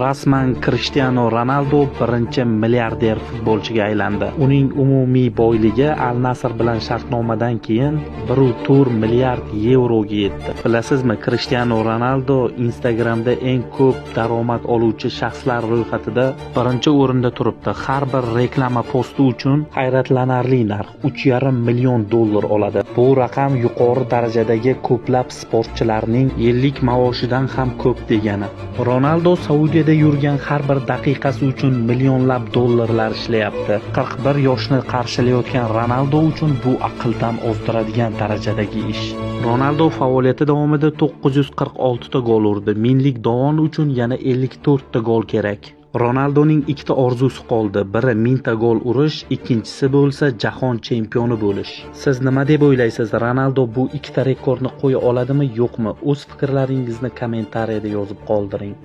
Rasman Krishtianu Ronaldu birinchi milliarder futbolchiga aylandi. Uning umumiy boyligi Al Nasr bilan shartnomadan keyin 1,4 milliard yevroga yetdi. Bilasizmi, Krishtianu Ronaldu Instagramda eng ko'p daromad oluvchi shaxslar ro'yxatida birinchi o'rinda turibdi. Har bir reklama posti uchun hayratlanarli narx $3,5 million oladi. Bu raqam yuqori darajadagi ko'plab sportchilarning yillik maoshidan ham ko'p degani. Ronaldo Saudiyada yurgan har bir daqiqasi uchun millionlab dollarlar ishlayapti. 41 yoshni qarshilayotgan Ronaldo uchun bu aqldan ozdiradigan darajadagi ish. Ronaldo faoliyati davomida 946 ta gol urdi. Minglik dovon uchun yana 54 ta gol kerak. Ronaldoning ikkita orzusi qoldi. Biri 1000 ta gol urish, ikkinchisi bo'lsa jahon chempioni bo'lish. Siz nima deb o'ylaysiz? Ronaldo bu ikkita rekordni qo'ya oladimi, yo'qmi? O'z fikrlaringizni kommentariyada yozib qoldiring.